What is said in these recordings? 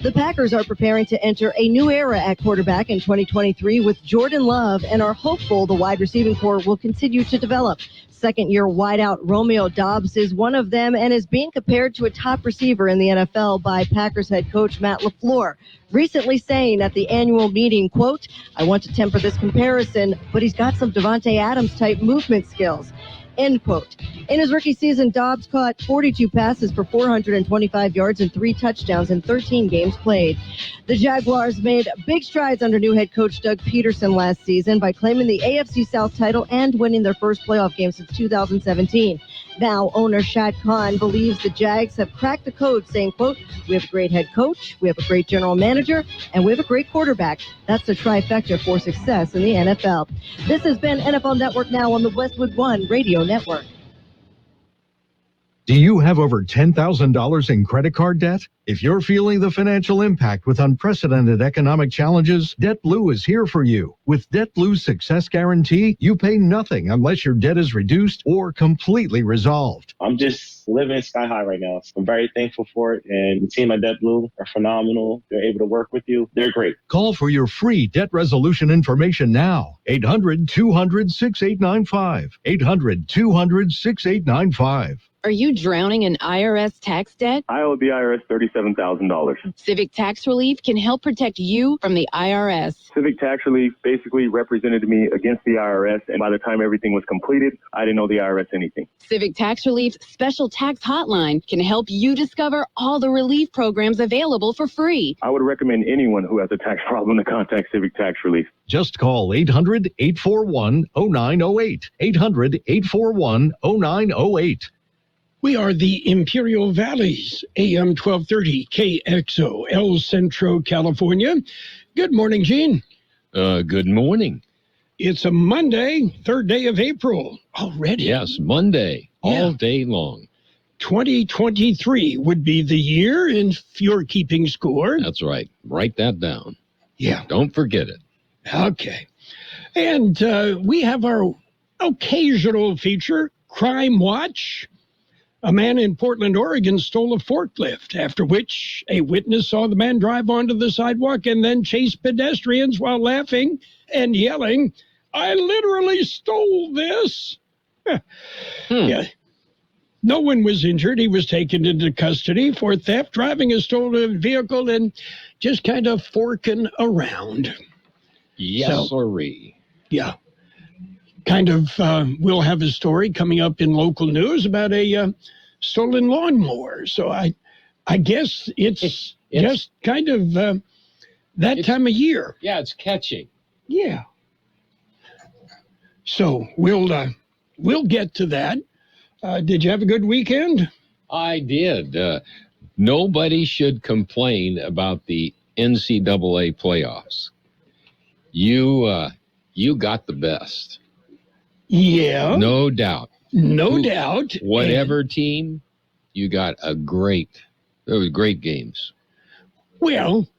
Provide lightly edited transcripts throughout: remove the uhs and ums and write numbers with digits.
The Packers are preparing to enter a new era at quarterback in 2023 with Jordan Love and are hopeful the wide receiving corps will continue to develop. Second-year wideout Romeo Doubs is one of them and is being compared to a top receiver in the NFL by Packers head coach Matt LaFleur, recently saying at the annual meeting, quote, "I want to temper this comparison, but he's got some Devontae Adams-type movement skills." End quote. In his rookie season, Doubs caught 42 passes for 425 yards and 3 touchdowns in 13 games played. The Jaguars made big strides under new head coach Doug Peterson last season by claiming the AFC South title and winning their first playoff game since 2017. Now, owner Shad Khan believes the Jags have cracked the code, saying, quote, "We have a great head coach, we have a great general manager, and we have a great quarterback. That's the trifecta for success in the NFL." This has been NFL Network Now on the Westwood One Radio Network. Do you have over $10,000 in credit card debt? If you're feeling the financial impact with unprecedented economic challenges, DebtBlue is here for you. With DebtBlue's Success Guarantee, you pay nothing unless your debt is reduced or completely resolved. I'm just living sky high right now. I'm very thankful for it, and the team at DebtBlue are phenomenal. They're able to work with you. They're great. Call for your free debt resolution information now. 800-200-6895. 800-200-6895. Are you drowning in IRS tax debt? I owe the IRS $37,000. Civic Tax Relief can help protect you from the IRS. Civic Tax Relief basically represented me against the IRS, and by the time everything was completed, I didn't owe the IRS anything. Civic Tax Relief's special tax hotline can help you discover all the relief programs available for free. I would recommend anyone who has a tax problem to contact Civic Tax Relief. Just call 800-841-0908. 800-841-0908. We are the Imperial Valley's AM 1230 KXO, El Centro, California. Good morning, Gene. Good morning. It's a Monday, 3rd day of April already. Yes, Monday, all day long. 2023 would be the year if you're keeping score. That's right. Write that down. Yeah. Don't forget it. Okay. And we have our occasional feature, Crime Watch. A man in Portland, Oregon stole a forklift, after which a witness saw the man drive onto the sidewalk and then chase pedestrians while laughing and yelling, "I literally stole this." Yeah. No one was injured. He was taken into custody for theft, driving a stolen vehicle, and just kind of forking around. Yes, sirree. Yeah. Kind of, we'll have a story coming up in local news about a stolen lawnmower. So I guess it's just kind of that time of year. Yeah, it's catching. Yeah. So we'll get to that. Did you have a good weekend? I did. Nobody should complain about the NCAA playoffs. You got the best. Yeah. No doubt. No doubt. Whatever team, you got those great games. Well,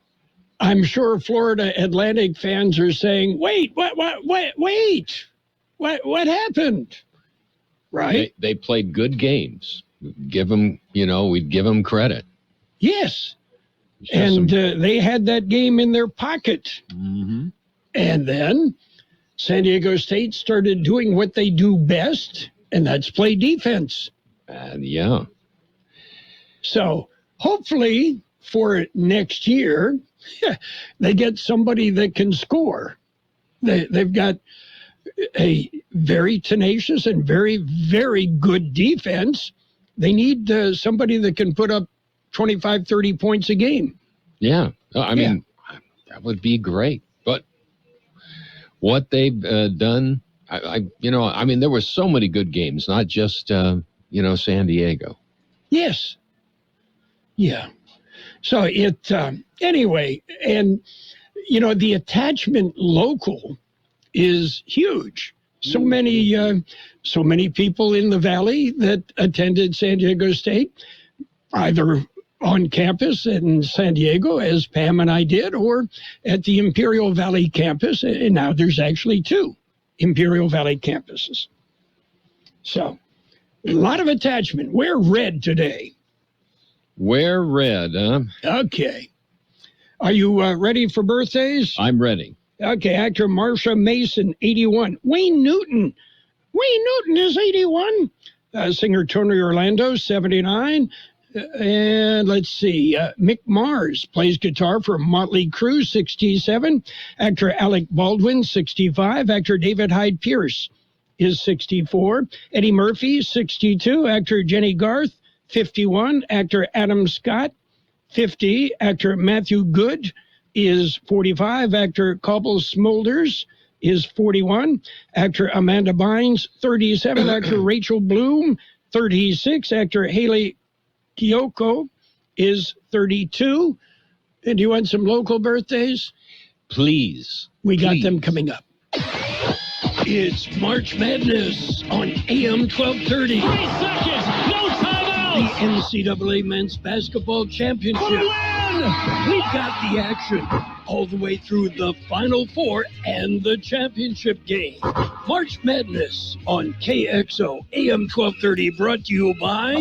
I'm sure Florida Atlantic fans are saying, wait, what happened? Right? They played good games. We'd give them credit. Yes. And they had that game in their pocket. Mm-hmm. And then San Diego State started doing what they do best, and that's play defense. Yeah. So hopefully for next year, they get somebody that can score. They've got a very tenacious and very, very good defense. They need somebody that can put up 25, 30 points a game. Yeah. I mean, that would be great. But what they've done, there were so many good games, not just, San Diego. Yes. Yeah. So anyway, and, the attachment local is huge. So many people in the Valley that attended San Diego State, either on campus in San Diego, as Pam and I did, or at the Imperial Valley campus. And now there's actually 2 Imperial Valley campuses. So a lot of attachment. Wear red today. Wear red, huh? Okay. Are you ready for birthdays? I'm ready. Okay, actor Marsha Mason, 81. Wayne Newton is 81. Singer Tony Orlando, 79. And let's see, Mick Mars plays guitar for Motley Crue, 67. Actor Alec Baldwin, 65. Actor David Hyde Pierce is 64. Eddie Murphy, 62. Actor Jenny Garth, 51. Actor Adam Scott, 50. Actor Matthew Good is 45. Actor Cobble Smulders is 41. Actor Amanda Bynes, 37. Actor Rachel Bloom, 36. Actor Haley Kiyoko is 32. And do you want some local birthdays? Please. We got them coming up. It's March Madness on AM 1230. 3 seconds, no timeout. The NCAA Men's Basketball Championship. We've got the action all the way through the Final Four and the championship game. March Madness on KXO AM 1230, brought to you by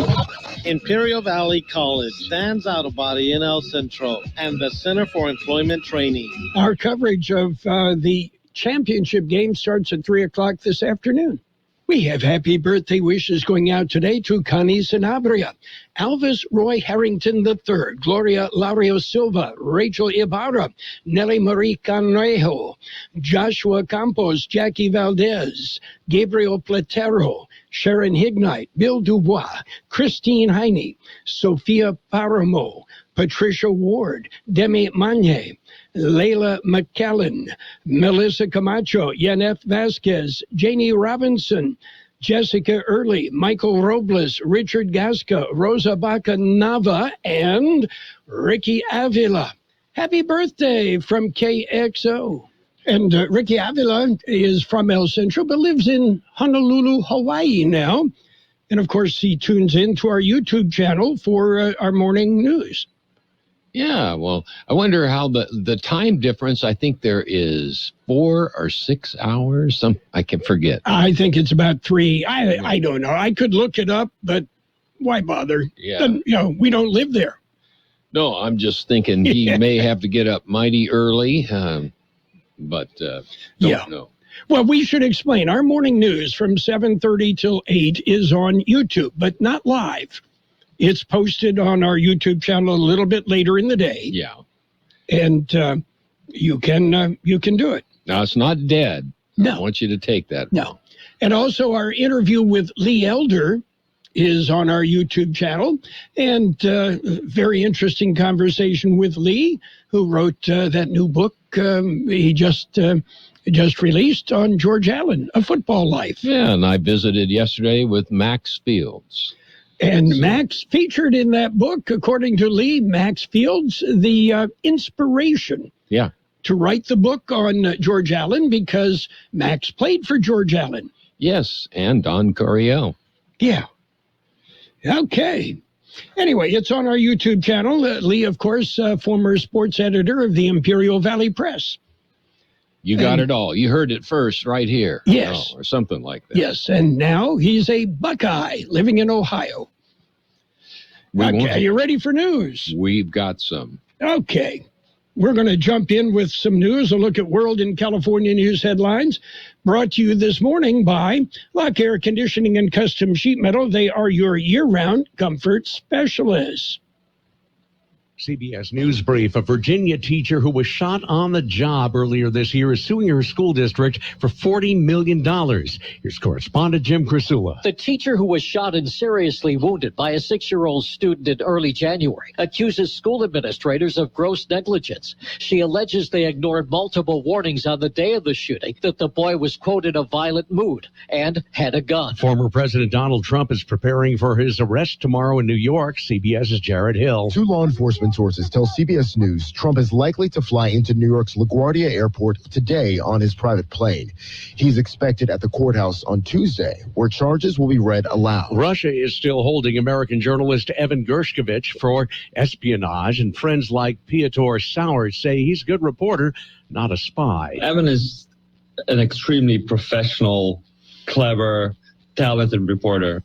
Imperial Valley College, Dan's Auto Body in El Centro, and the Center for Employment Training. Our coverage of the championship game starts at 3 o'clock this afternoon. We have happy birthday wishes going out today to Connie Sanabria, Alvis Roy Harrington III, Gloria Lario Silva, Rachel Ibarra, Nelly Marie Canejo, Joshua Campos, Jackie Valdez, Gabriel Platero, Sharon Hignite, Bill Dubois, Christine Heine, Sophia Paramo, Patricia Ward, Demi Magne, Layla McCallan, Melissa Camacho, Yaneth Vasquez, Janie Robinson, Jessica Early, Michael Robles, Richard Gasca, Rosa Baca Nava, and Ricky Avila. Happy birthday from KXO. And Ricky Avila is from El Centro, but lives in Honolulu, Hawaii now. And, of course, he tunes in to our YouTube channel for our morning news. Yeah, well, I wonder how the time difference, I think there is 4 or 6 hours. I can forget. I think it's about 3. I don't know. I could look it up, but why bother? Yeah. We don't live there. No, I'm just thinking he may have to get up mighty early, but don't know. Well, we should explain. Our morning news from 7:30 till 8 is on YouTube, but not live. It's posted on our YouTube channel a little bit later in the day. Yeah. And you can do it. Now, it's not dead. No. I want you to take that. No. And also our interview with Lee Elder is on our YouTube channel. And very interesting conversation with Lee, who wrote that new book he just released on George Allen, A Football Life. Yeah, and I visited yesterday with Max Fields. And Max featured in that book, according to Lee, Max Fields, the inspiration to write the book on George Allen, because Max played for George Allen. Yes, and Don Coryell. Yeah. Okay. Anyway, it's on our YouTube channel. Lee, of course, former sports editor of the Imperial Valley Press. You got it all. You heard it first right here. Yes. Or something like that. Yes, and now he's a Buckeye living in Ohio. Okay, are you ready for news? We've got some. Okay. We're going to jump in with some news, a look at world and California news headlines, brought to you this morning by Lock Air Conditioning and Custom Sheet Metal. They are your year-round comfort specialists. CBS News Brief. A Virginia teacher who was shot on the job earlier this year is suing her school district for $40 million. Here's correspondent Jim Crisula. The teacher who was shot and seriously wounded by a 6-year-old student in early January accuses school administrators of gross negligence. She alleges they ignored multiple warnings on the day of the shooting that the boy was, quote, in a violent mood and had a gun. Former President Donald Trump is preparing for his arrest tomorrow in New York. CBS's Jared Hill. Two law enforcement sources tell CBS News Trump is likely to fly into New York's LaGuardia Airport today on his private plane. He's expected at the courthouse on Tuesday, where charges will be read aloud. Russia is still holding American journalist Evan Gershkovich for espionage, and friends like Piotr Sauer say he's a good reporter, not a spy. Evan is an extremely professional, clever, talented reporter.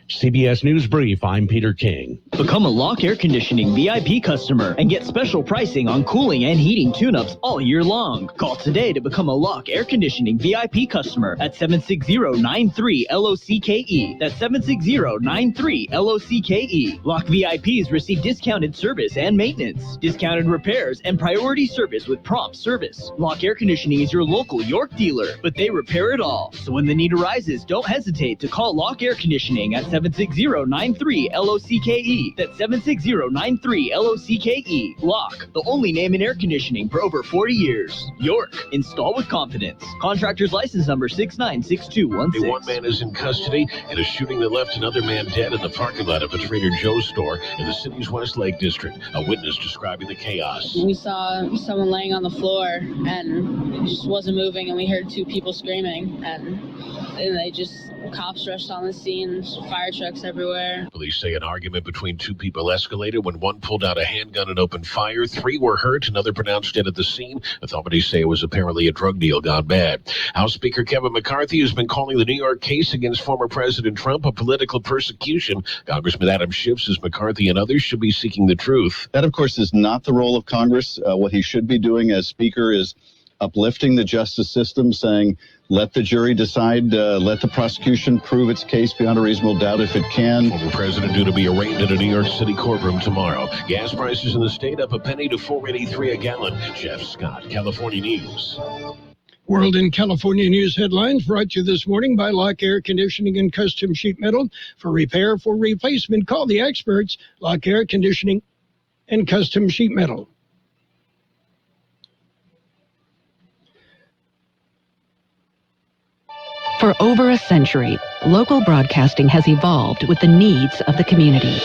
CBS News Brief, I'm Peter King. Become a Lock Air Conditioning VIP customer and get special pricing on cooling and heating tune-ups all year long. Call today to become a Lock Air Conditioning VIP customer at 760-93-LOCKE. That's 760-93-LOCKE. Lock VIPs receive discounted service and maintenance, discounted repairs, and priority service with prompt service. Lock Air Conditioning is your local York dealer, but they repair it all. So when the need arises, don't hesitate to call Lock Air Conditioning at 760-93-LOCKE. That's 760-93-LOCKE. Lock, the only name in air conditioning for over 40 years. York, install with confidence. Contractor's license number 696216. One man is in custody in a shooting that left another man dead in the parking lot of a Trader Joe's store in the city's West Lake District. A witness describing the chaos. We saw someone laying on the floor and it just wasn't moving, and we heard two people screaming, and cops rushed on the scene, fire trucks everywhere. Police say an argument between two people escalated when one pulled out a handgun and opened fire. 3 were hurt, another pronounced dead at the scene. Authorities say it was apparently a drug deal gone bad. House Speaker Kevin McCarthy has been calling the New York case against former President Trump a political persecution. Congressman Adam Schiff says McCarthy and others should be seeking the truth. That, of course, is not the role of Congress. What he should be doing as Speaker is uplifting the justice system, saying, let the jury decide, let the prosecution prove its case beyond a reasonable doubt if it can. Former president due to be arraigned in a New York City courtroom tomorrow. Gas prices in the state up a penny to $4.83 a gallon. Jeff Scott, California News. World and California News headlines brought to you this morning by Lock Air Conditioning and Custom Sheet Metal. For repair, for replacement, call the experts. Lock Air Conditioning and Custom Sheet Metal. For over a century, local broadcasting has evolved with the needs of the community.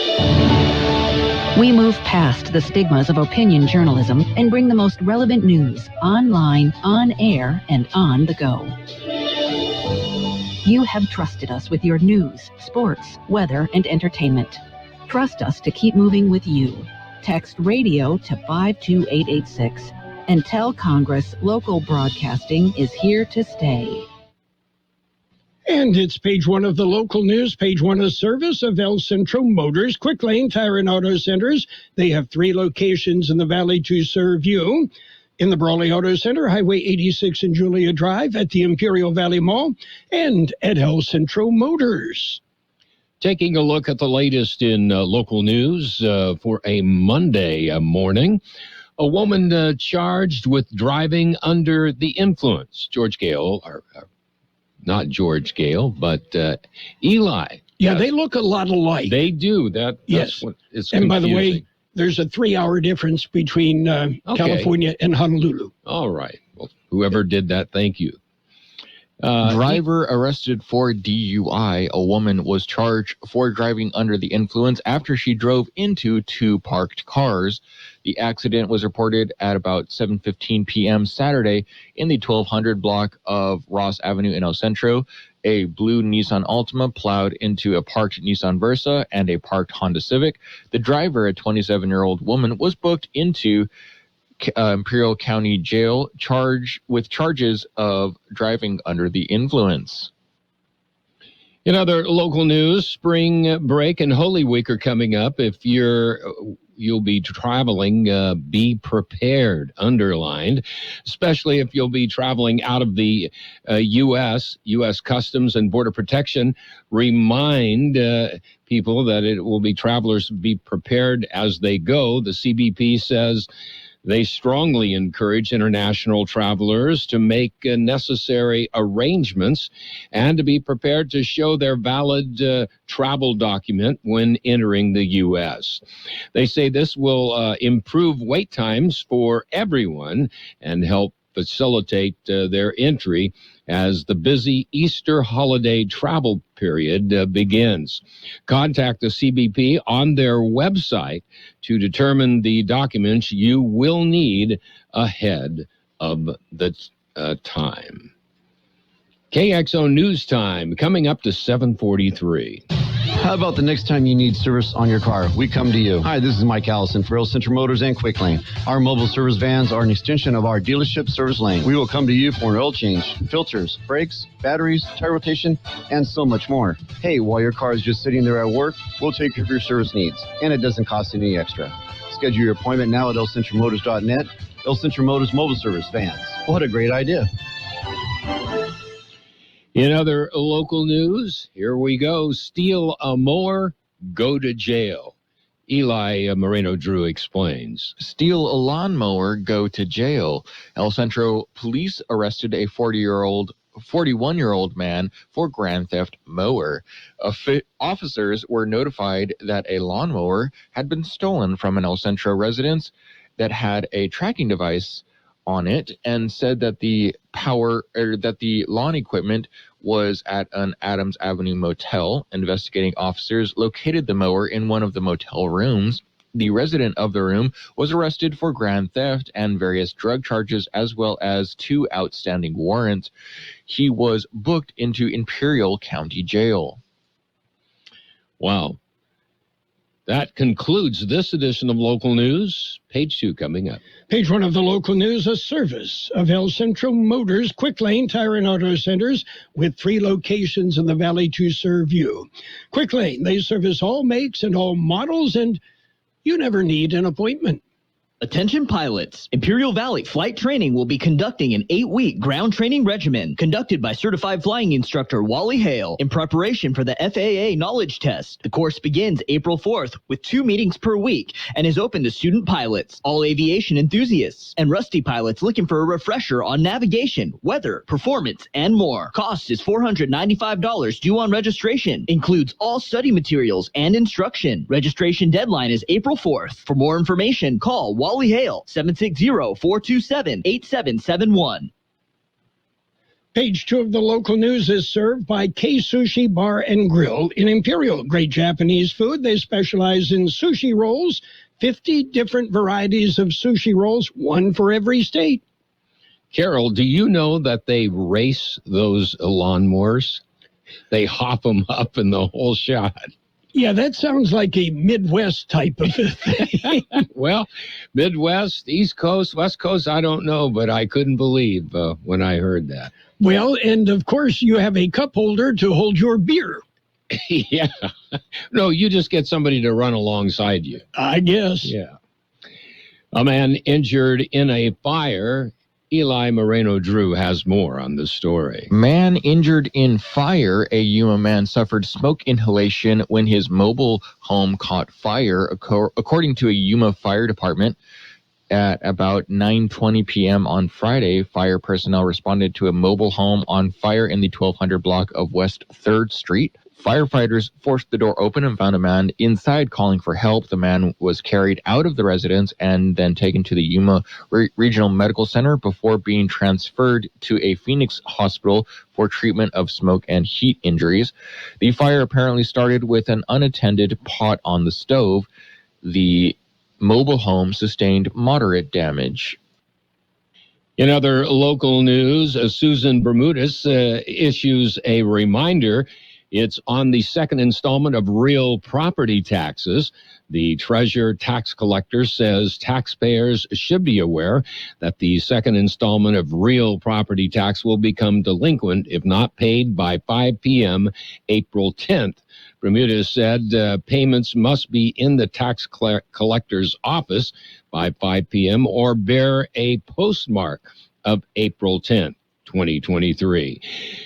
We move past the stigmas of opinion journalism and bring the most relevant news online, on air, and on the go. You have trusted us with your news, sports, weather, and entertainment. Trust us to keep moving with you. Text radio to 52886 and tell Congress local broadcasting is here to stay. And it's page 1 of the local news, page 1 of service of El Centro Motors, Quick Lane Tire and Auto Centers. They have 3 locations in the valley to serve you. In the Brawley Auto Center, Highway 86 and Julia Drive, at the Imperial Valley Mall, and at El Centro Motors. Taking a look at the latest in local news for a Monday morning. A woman charged with driving under the influence. George Gale, not George Gale, but Eli. Yeah, they look a lot alike. They do. That's what is confusing. And by the way, there's a 3-hour difference between California and Honolulu. All right. Well, whoever did that, thank you. Driver arrested for DUI. A woman was charged for driving under the influence after she drove into 2 parked cars. The accident was reported at about 7:15 p.m. Saturday in the 1200 block of Ross Avenue in El Centro. A blue Nissan Altima plowed into a parked Nissan Versa and a parked Honda Civic. The driver, a 27-year-old woman, was booked into Imperial County Jail with charges of driving under the influence. In other local news, spring break and Holy Week are coming up. If you'll be traveling, be prepared, underlined, especially if you'll be traveling out of the U.S. Customs and Border Protection remind people that it will be travelers be prepared as they go. The CBP says they strongly encourage international travelers to make necessary arrangements and to be prepared to show their valid travel document when entering the U.S. They say this will improve wait times for everyone and help facilitate their entry as the busy Easter holiday travel period begins. Contact the CBP on their website to determine the documents you will need ahead of the time. KXO News Time coming up to 7:43. How about the next time you need service on your car? We come to you. Hi, this is Mike Allison for Real Central Motors and Quick Lane. Our mobile service vans are an extension of our dealership service lane. We will come to you for an oil change, filters, brakes, batteries, tire rotation, and so much more. Hey, while your car is just sitting there at work, we'll take care of your service needs, and it doesn't cost any extra. Schedule your appointment now at elcentralmotors.net. El Central Motors Mobile Service Vans. What a great idea. In other local news, here we go. Steal a mower, go to jail. Eli Moreno Drew explains. Steal a lawnmower, go to jail. El Centro police arrested a 41-year-old man for grand theft mower. Officers were notified that a lawnmower had been stolen from an El Centro residence that had a tracking device on it, and said that the lawn equipment was at an Adams Avenue motel. Investigating officers located the mower in one of the motel rooms. The resident of the room was arrested for grand theft and various drug charges, as well as 2 outstanding warrants. He was booked into Imperial County Jail. Wow. That concludes this edition of Local News. Page 2 coming up. Page 1 of the local news, a service of El Centro Motors Quick Lane Tire and Auto Centers with 3 locations in the valley to serve you. Quick Lane, they service all makes and all models, and you never need an appointment. Attention pilots. Imperial Valley Flight Training will be conducting an 8-week ground training regimen conducted by certified flying instructor Wally Hale in preparation for the FAA knowledge test. The course begins April 4th with 2 meetings per week and is open to student pilots, all aviation enthusiasts, and rusty pilots looking for a refresher on navigation, weather, performance, and more. Cost is $495 due on registration. Includes all study materials and instruction. Registration deadline is April 4th. For more information, call Wally Hale, 760-427-8771. Page 2 of the local news is served by Kxo Bar and Grill in Imperial. Great Japanese food. They specialize in sushi rolls, 50 different varieties of sushi rolls, one for every state. Carroll, do you know that they race those lawnmowers? They hop them up in the whole shot. Yeah, that sounds like a Midwest type of a thing. Well, Midwest, East Coast, West Coast, I don't know, but I couldn't believe when I heard that. Well, and of course, you have a cup holder to hold your beer. Yeah. No, you just get somebody to run alongside you. I guess. Yeah. A man injured in a fire. Eli Moreno Drew has more on the story. Man injured in fire. A Yuma man suffered smoke inhalation when his mobile home caught fire, according to a Yuma fire department. At about 9:20 p.m. on Friday, fire personnel responded to a mobile home on fire in the 1200 block of West 3rd Street. Firefighters forced the door open and found a man inside calling for help. The man was carried out of the residence and then taken to the Yuma Regional Medical Center before being transferred to a Phoenix hospital for treatment of smoke and heat injuries. The fire apparently started with an unattended pot on the stove. The mobile home sustained moderate damage. In other local news, Susan Bermudez issues a reminder. It's on the second installment of real property taxes. The Treasurer Tax Collector says taxpayers should be aware that the second installment of real property tax will become delinquent if not paid by 5 p.m. April 10th. Bermudez said payments must be in the tax collector's office by 5 p.m. or bear a postmark of April 10th. 2023.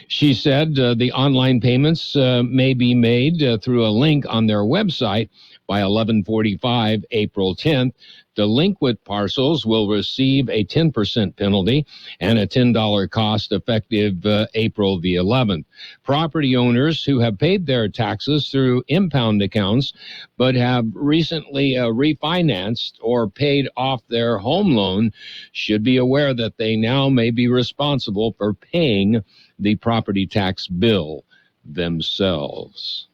She said the online payments may be made through a link on their website by 11:45 April 10th. Delinquent parcels will receive a 10% penalty and a $10 cost effective April the 11th. Property owners who have paid their taxes through impound accounts but have recently refinanced or paid off their home loan should be aware that they now may be responsible for paying the property tax bill themselves.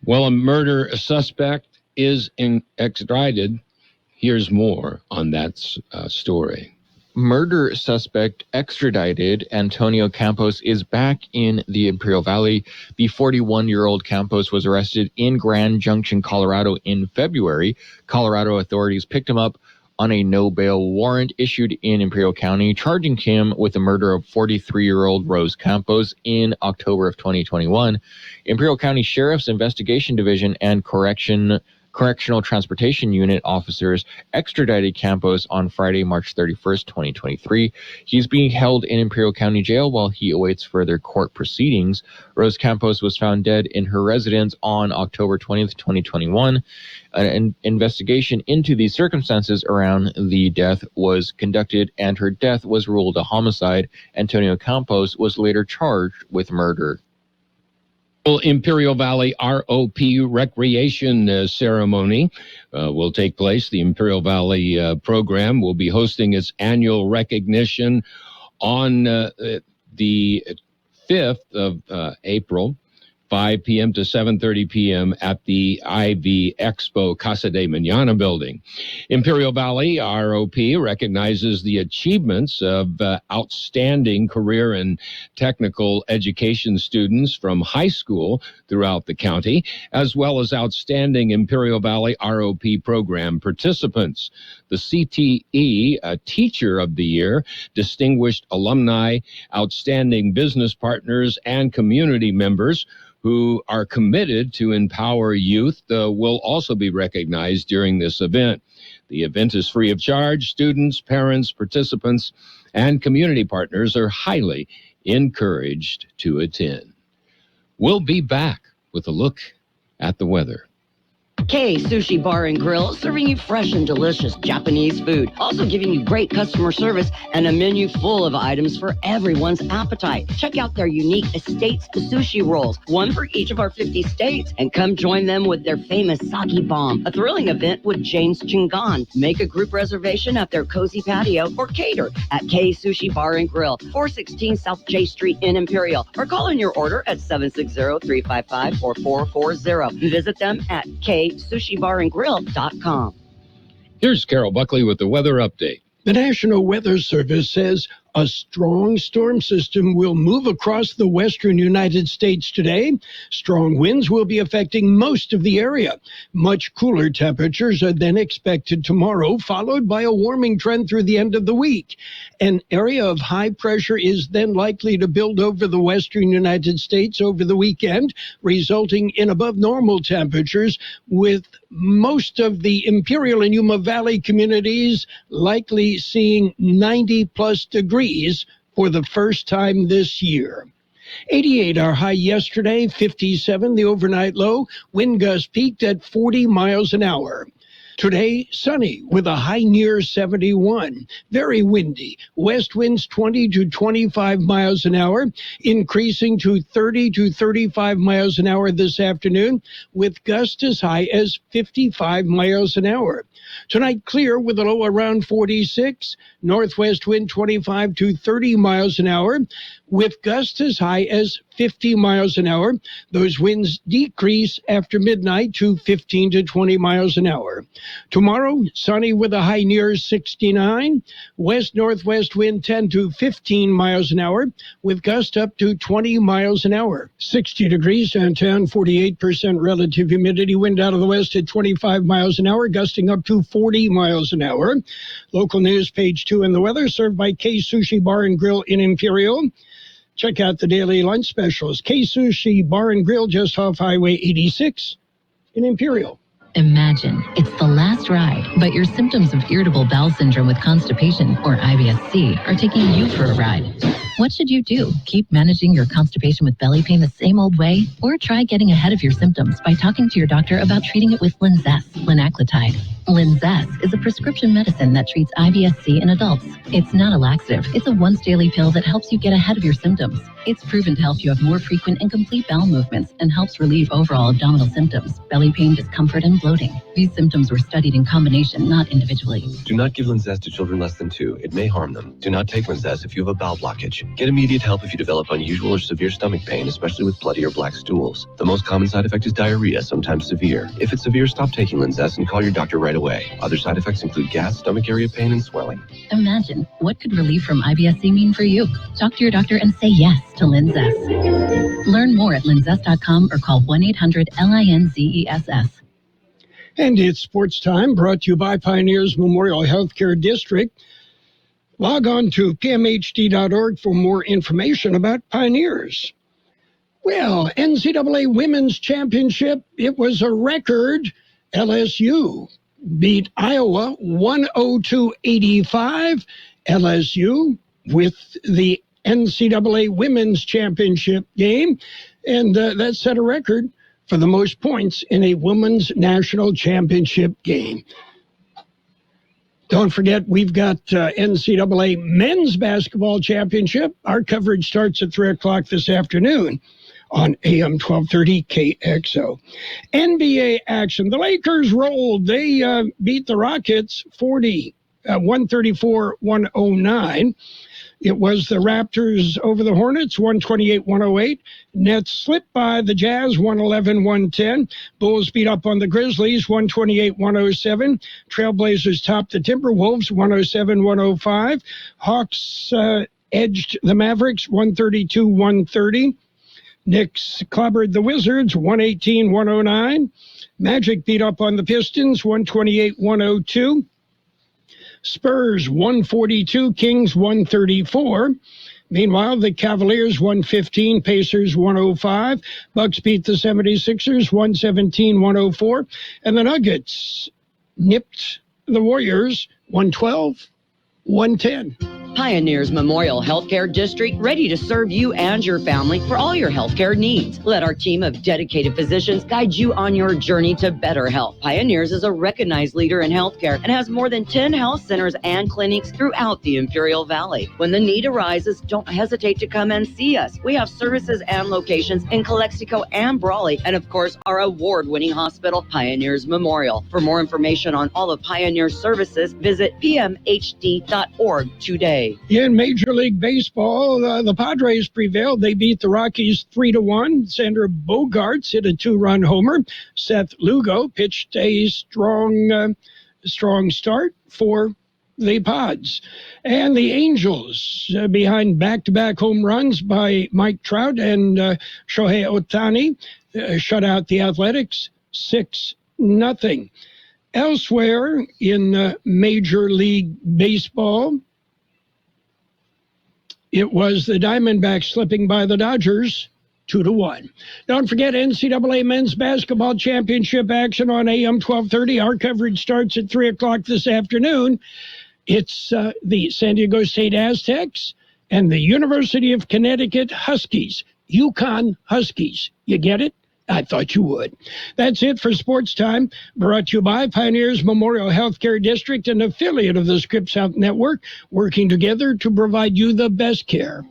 Well, a murder suspect is extradited. Here's more on that story. murder suspect extradited, Antonio Campos, is back in the Imperial Valley. The 41-year-old Campos was arrested in Grand Junction, Colorado in February. Colorado authorities picked him up on a no-bail warrant issued in Imperial County, charging him with the murder of 43-year-old Rose Campos in October of 2021. Imperial County Sheriff's Investigation Division and Correctional Transportation Unit officers extradited Campos on Friday, March 31st, 2023. He's being held in Imperial County Jail while he awaits further court proceedings. Rose Campos was found dead in her residence on October 20th, 2021. An investigation into the circumstances around the death was conducted, and her death was ruled a homicide. Antonio Campos was later charged with murder. Imperial Valley ROP Recreation Ceremony will take place. The Imperial Valley program will be hosting its annual recognition on the 5th of April, 5 p.m. to 7:30 p.m. at the IV Expo Casa de Mañana building. Imperial Valley ROP recognizes the achievements of outstanding career and technical education students from high school throughout the county, as well as outstanding Imperial Valley ROP program participants. The CTE Teacher of the Year, distinguished alumni, outstanding business partners, and community members who are committed to empower youth will also be recognized during this event. The event is free of charge. Students, parents, participants, and community partners are highly encouraged to attend. We'll be back with a look at the weather. Kxo Sushi Bar and Grill, serving you fresh and delicious Japanese food. Also giving you great customer service and a menu full of items for everyone's appetite. Check out their unique Estates Sushi Rolls, one for each of our 50 states. And come join them with their famous Sake Bomb, a thrilling event with James Chingan. Make a group reservation at their cozy patio or cater at Kxo Sushi Bar and Grill, 416 South J Street in Imperial. Or call in your order at 760-355-4440. Visit them at KSushiBarandGrill.com. Here's Carroll Buckley with the weather update. The National Weather Service says a strong storm system will move across the western United States today. Strong winds will be affecting most of the area. Much cooler temperatures are then expected tomorrow, followed by a warming trend through the end of the week. An area of high pressure is then likely to build over the western United States over the weekend, resulting in above normal temperatures, with most of the Imperial and Yuma Valley communities likely seeing 90-plus degrees for the first time this year. 88 our high yesterday, 57 the overnight low. Wind gusts peaked at 40 miles an hour. Today, sunny with a high near 71. Very windy. West winds 20 to 25 miles an hour, increasing to 30 to 35 miles an hour this afternoon, with gusts as high as 55 miles an hour. Tonight, clear with a low around 46. Northwest wind 25 to 30 miles an hour, with gusts as high as 50 miles an hour. Those winds decrease after midnight to 15 to 20 miles an hour. Tomorrow, sunny with a high near 69. West-northwest wind 10 to 15 miles an hour, with gusts up to 20 miles an hour. 60 degrees downtown, 48% relative humidity. Wind out of the west at 25 miles an hour, gusting up to 40 miles an hour. Local news, page 2 in the weather, served by Kxo Sushi Bar and Grill in Imperial. Check out the daily lunch specials. Kxo Sushi Bar and Grill, just off Highway 86 in Imperial. Imagine it's the last ride, but your symptoms of irritable bowel syndrome with constipation, or IBS-C, are taking you for a ride. What should you do? Keep managing your constipation with belly pain the same old way? Or try getting ahead of your symptoms by talking to your doctor about treating it with Linzess, linaclotide. Linzess is a prescription medicine that treats IBS-C in adults. It's not a laxative. It's a once-daily pill that helps you get ahead of your symptoms. It's proven to help you have more frequent and complete bowel movements and helps relieve overall abdominal symptoms, belly pain, discomfort, and bloating. These symptoms were studied in combination, not individually. Do not give Linzess to children less than 2. It may harm them. Do not take Linzess if you have a bowel blockage. Get immediate help if you develop unusual or severe stomach pain, especially with bloody or black stools. The most common side effect is diarrhea, sometimes severe. If it's severe, stop taking Linzess and call your doctor right away. away. Other side effects include gas, stomach area pain, and swelling. Imagine, what could relief from IBS-C mean for you? Talk to your doctor and say yes to Linzess. Learn more at linzess.com or call 1-800-LINZESS. And it's sports time, brought to you by Pioneers Memorial Healthcare District. Log on to pmhd.org for more information about Pioneers. Well, NCAA Women's Championship, it was a record. LSU beat Iowa 102-85. LSU with the NCAA Women's Championship game, and that set a record for the most points in a women's national championship game. Don't forget, we've got NCAA Men's Basketball Championship. Our coverage starts at 3 o'clock this afternoon on AM 1230 KXO. NBA action. The Lakers rolled. They beat the Rockets 134-109. It was the Raptors over the Hornets, 128-108. Nets slipped by the Jazz, 111-110. Bulls beat up on the Grizzlies, 128-107. Trailblazers topped the Timberwolves, 107-105. Hawks edged the Mavericks, 132-130. Knicks clobbered the Wizards, 118-109. Magic beat up on the Pistons, 128-102. Spurs 142, Kings 134. Meanwhile, the Cavaliers 115, Pacers 105. Bucks beat the 76ers 117-104. And the Nuggets nipped the Warriors 112-110. Pioneers Memorial Healthcare District, ready to serve you and your family for all your healthcare needs. Let our team of dedicated physicians guide you on your journey to better health. Pioneers is a recognized leader in healthcare and has more than 10 health centers and clinics throughout the Imperial Valley. When the need arises, don't hesitate to come and see us. We have services and locations in Calexico and Brawley, and of course, our award-winning hospital, Pioneers Memorial. For more information on all of Pioneer's services, visit pmhd.org today. In Major League Baseball, the Padres prevailed. They beat the Rockies 3-1. Xander Bogaerts hit a 2-run homer. Seth Lugo pitched a strong start for the Pods. And the Angels, behind back-to-back home runs by Mike Trout and Shohei Ohtani, shut out the Athletics 6-0. Elsewhere in Major League Baseball, it was the Diamondbacks slipping by the Dodgers 2-1. Don't forget NCAA Men's Basketball Championship action on AM 1230. Our coverage starts at 3 o'clock this afternoon. It's the San Diego State Aztecs and the University of Connecticut Huskies. UConn Huskies. You get it? I thought you would. That's it for Sports Time, brought to you by Pioneers Memorial Healthcare District, an affiliate of the Scripps Health Network, working together to provide you the best care.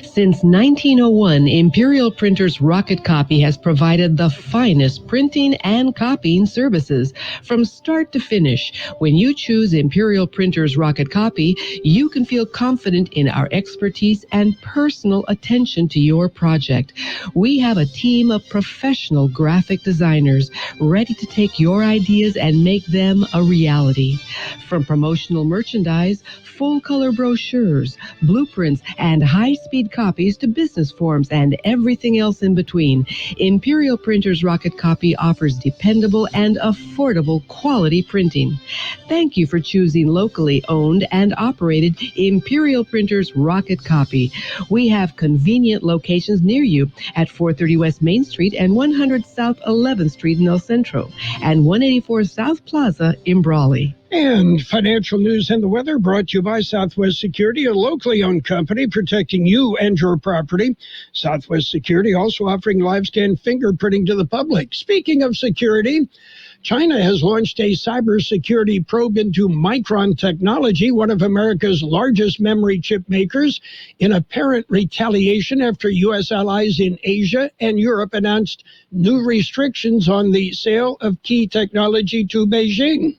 Since 1901, Imperial Printers Rocket Copy has provided the finest printing and copying services from start to finish. When you choose Imperial Printers Rocket Copy, you can feel confident in our expertise and personal attention to your project. We have a team of professional graphic designers ready to take your ideas and make them a reality. From promotional merchandise, full-color brochures, blueprints, and high-speed copies to business forms and everything else in between, Imperial Printers Rocket Copy offers dependable and affordable quality printing. Thank you for choosing locally owned and operated Imperial Printers Rocket Copy. We have convenient locations near you at 430 West Main Street and 100 South 11th Street in El Centro and 184 South Plaza in Brawley. And financial news and the weather brought to you by Southwest Security, a locally owned company protecting you and your property. Southwest Security also offering live scan fingerprinting to the public. Speaking of security, China has launched a cybersecurity probe into Micron Technology, one of America's largest memory chip makers, in apparent retaliation after U.S. allies in Asia and Europe announced new restrictions on the sale of key technology to Beijing.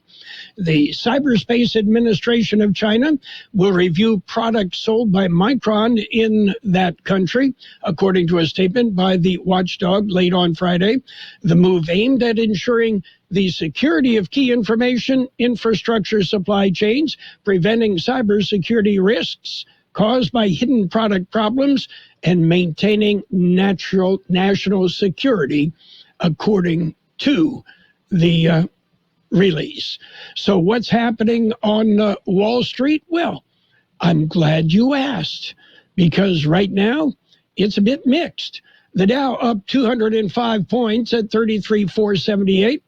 The Cyberspace Administration of China will review products sold by Micron in that country, according to a statement by the watchdog late on Friday. The move aimed at ensuring the security of key information infrastructure supply chains, preventing cybersecurity risks caused by hidden product problems, and maintaining national security, according to the release. So what's happening on Wall Street? Well, I'm glad you asked, because right now it's a bit mixed. The Dow up 205 points at 33,478.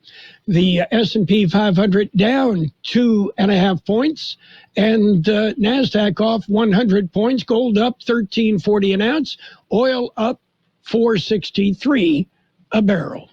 The S&P 500 down 2.5 points, and NASDAQ off 100 points. Gold up $13.40 an ounce. Oil up $4.63 a barrel.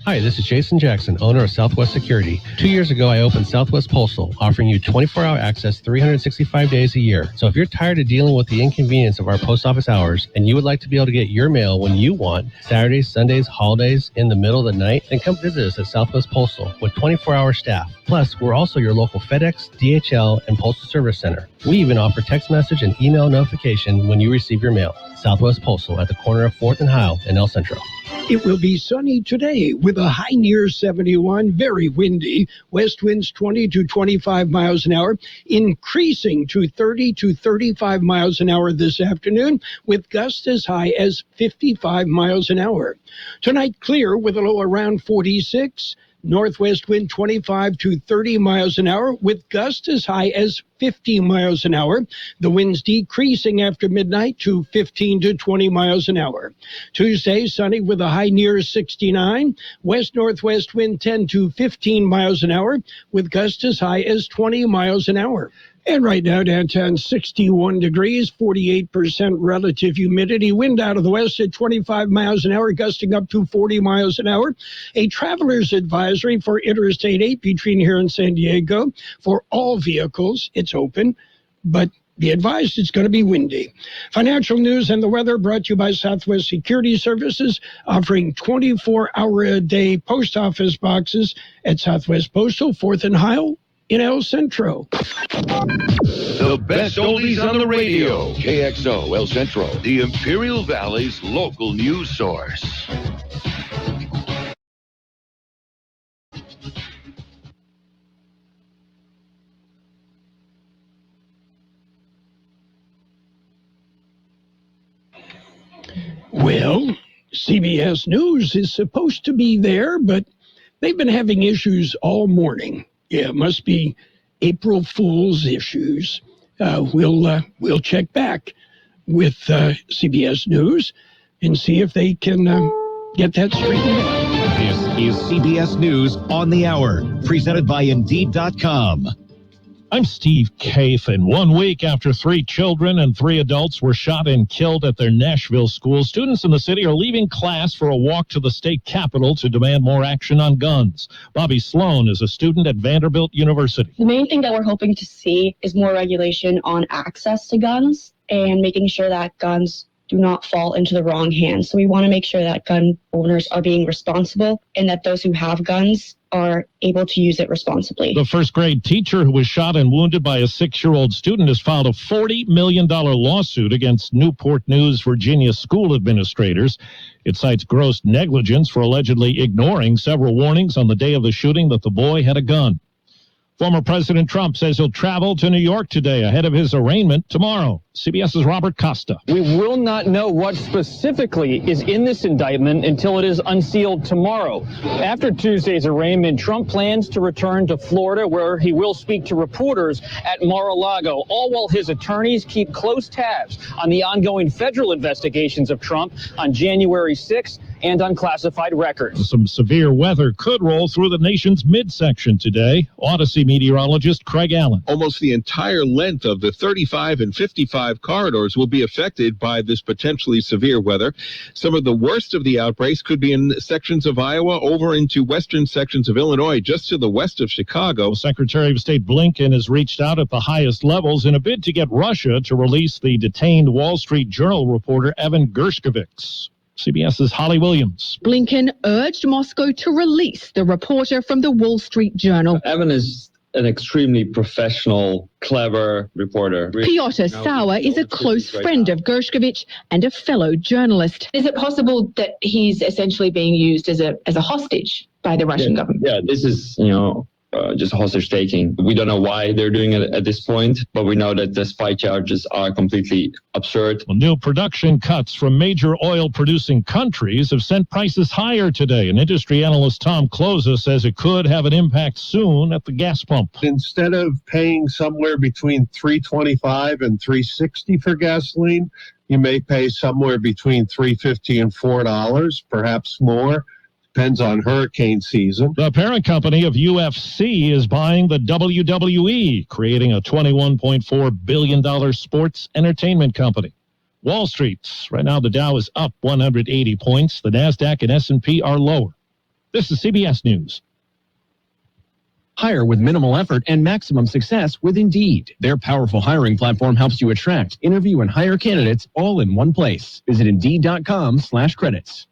Hi, this is Jason Jackson, owner of Southwest Security. 2 years ago, I opened Southwest Postal, offering you 24-hour access 365 days a year. So if you're tired of dealing with the inconvenience of our post office hours and you would like to be able to get your mail when you want, Saturdays, Sundays, holidays, in the middle of the night, then come visit us at Southwest Postal with 24-hour staff. Plus, we're also your local FedEx, DHL, and Postal Service Center. We even offer text message and email notification when you receive your mail. Southwest Postal at the corner of 4th and Howell in El Centro. It will be sunny today with a high near 71, very windy. West winds 20 to 25 miles an hour, increasing to 30 to 35 miles an hour this afternoon, with gusts as high as 55 miles an hour. Tonight, clear with a low around 46. Northwest wind 25 to 30 miles an hour, with gusts as high as 50 miles an hour. The winds decreasing after midnight to 15 to 20 miles an hour. Tuesday, sunny with a high near 69. West-northwest wind 10 to 15 miles an hour, with gusts as high as 20 miles an hour. And right now, downtown 61 degrees, 48% relative humidity, wind out of the west at 25 miles an hour, gusting up to 40 miles an hour. A traveler's advisory for Interstate 8 between here and San Diego for all vehicles. It's open, but be advised it's going to be windy. Financial news and the weather brought to you by Southwest Security Services, offering 24-hour-a-day post office boxes at Southwest Postal, 4th and Howell in El Centro. The best oldies on the radio. KXO El Centro, the Imperial Valley's local news source. Well, CBS News is supposed to be there, but they've been having issues all morning. Yeah, it must be April Fool's issues. We'll check back with CBS News and see if they can get that straightened out. This is CBS News on the Hour, presented by Indeed.com. I'm Steve Kaif, and 1 week after 3 children and 3 adults were shot and killed at their Nashville school, students in the city are leaving class for a walk to the state capitol to demand more action on guns. Bobby Sloan is a student at Vanderbilt University. The main thing that we're hoping to see is more regulation on access to guns and making sure that guns do not fall into the wrong hands. So we want to make sure that gun owners are being responsible and that those who have guns are able to use it responsibly. The first grade teacher who was shot and wounded by a 6-year-old student has filed a $40 million lawsuit against Newport News, Virginia school administrators. It cites gross negligence for allegedly ignoring several warnings on the day of the shooting that the boy had a gun. Former President Trump says he'll travel to New York today ahead of his arraignment tomorrow. CBS's Robert Costa. We will not know what specifically is in this indictment until it is unsealed tomorrow. After Tuesday's arraignment, Trump plans to return to Florida, where he will speak to reporters at Mar-a-Lago, all while his attorneys keep close tabs on the ongoing federal investigations of Trump on January 6th and unclassified records. Some severe weather could roll through the nation's midsection today. Odyssey meteorologist Craig Allen. Almost the entire length of the 35 and 55 corridors will be affected by this potentially severe weather. Some of the worst of the outbreaks could be in sections of Iowa over into western sections of Illinois, just to the west of Chicago. Secretary of State Blinken has reached out at the highest levels in a bid to get Russia to release the detained Wall Street Journal reporter Evan Gershkovich. CBS's Holly Williams. Blinken urged Moscow to release the reporter from the Wall Street Journal. Evan is an extremely professional, clever reporter. Piotr Sauer is a close friend of Gershkovich and a fellow journalist. Is it possible that he's essentially being used as a hostage? by the Russian government. Yeah, this is, just hostage taking. We don't know why they're doing it at this point, but we know that the spy charges are completely absurd. Well, new production cuts from major oil-producing countries have sent prices higher today. And industry analyst Tom Closa says it could have an impact soon at the gas pump. Instead of paying somewhere between $3.25 and $3.60 for gasoline, you may pay somewhere between $3.50 and $4, perhaps more. Depends on hurricane season. The parent company of UFC is buying the WWE, creating a $21.4 billion sports entertainment company. Wall Street, right now the Dow is up 180 points. The NASDAQ and S&P are lower. This is CBS News. Hire with minimal effort and maximum success with Indeed. Their powerful hiring platform helps you attract, interview, and hire candidates all in one place. Visit Indeed.com/credits.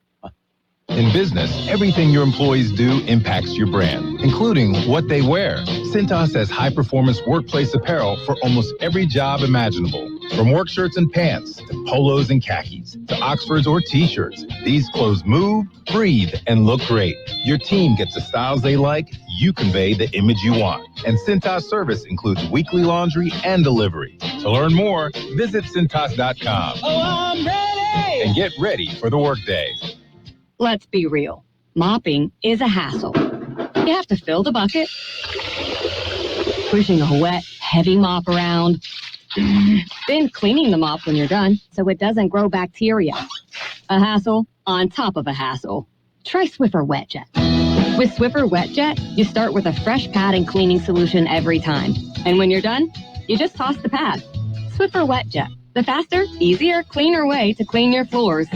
In business, everything your employees do impacts your brand, including what they wear. Cintas has high-performance workplace apparel for almost every job imaginable. From work shirts and pants, to polos and khakis, to Oxfords or T-shirts, these clothes move, breathe, and look great. Your team gets the styles they like, you convey the image you want. And Cintas service includes weekly laundry and delivery. To learn more, visit Cintas.com. Oh, I'm ready! And get ready for the workday. Let's be real. Mopping is a hassle. You have to fill the bucket, pushing a wet, heavy mop around, then cleaning the mop when you're done so it doesn't grow bacteria. A hassle on top of a hassle. Try Swiffer Wet Jet. With Swiffer Wet Jet, you start with a fresh pad and cleaning solution every time. And when you're done, you just toss the pad. Swiffer Wet Jet. The faster, easier, cleaner way to clean your floors.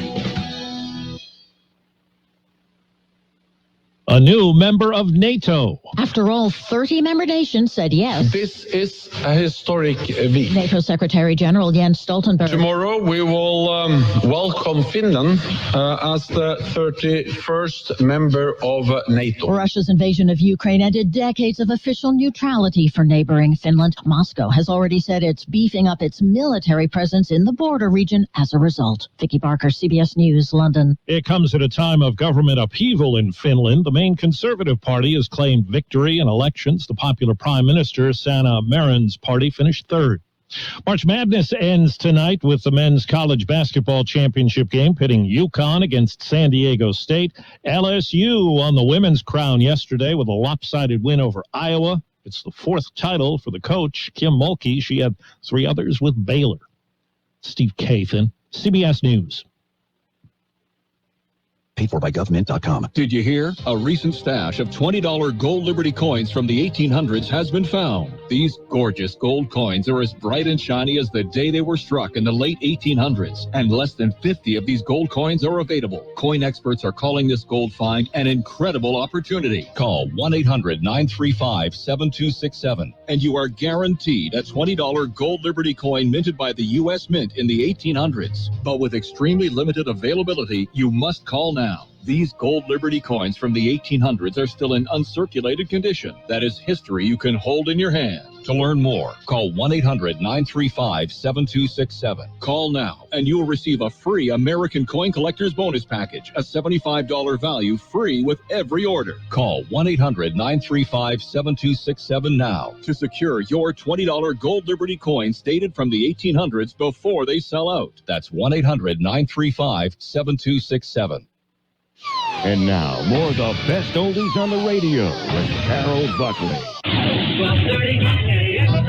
A new member of NATO. After all, 30 member nations said yes. This is a historic week. NATO Secretary General Jens Stoltenberg. Tomorrow we will welcome Finland as the 31st member of NATO. Russia's invasion of Ukraine ended decades of official neutrality for neighboring Finland. Moscow has already said it's beefing up its military presence in the border region as a result. Vicky Barker, CBS News, London. It comes at a time of government upheaval in Finland. The main Conservative Party has claimed victory in elections. The popular Prime Minister, Sanna Marin's party, finished third. March Madness ends tonight with the men's college basketball championship game pitting UConn against San Diego State. LSU won the women's crown yesterday with a lopsided win over Iowa. It's the fourth title for the coach, Kim Mulkey. She had three others with Baylor. Steve Kathan, CBS News. Paid for by government.com. Did you hear? A recent stash of $20 gold Liberty coins from the 1800s has been found. These gorgeous gold coins are as bright and shiny as the day they were struck in the late 1800s, and less than 50 of these gold coins are available. Coin experts are calling this gold find an incredible opportunity. Call 1-800-935-7267, and you are guaranteed a $20 gold Liberty coin minted by the U.S. Mint in the 1800s. But with extremely limited availability, you must call now. These gold Liberty coins from the 1800s are still in uncirculated condition. That is history you can hold in your hand. To learn more, call 1-800-935-7267. Call now, and you will receive a free American Coin Collector's Bonus Package, a $75 value free with every order. Call 1-800-935-7267 now to secure your $20 gold Liberty coins dated from the 1800s before they sell out. That's 1-800-935-7267. And now, more of the best oldies on the radio with Carroll Buckley. 12:30 a.m.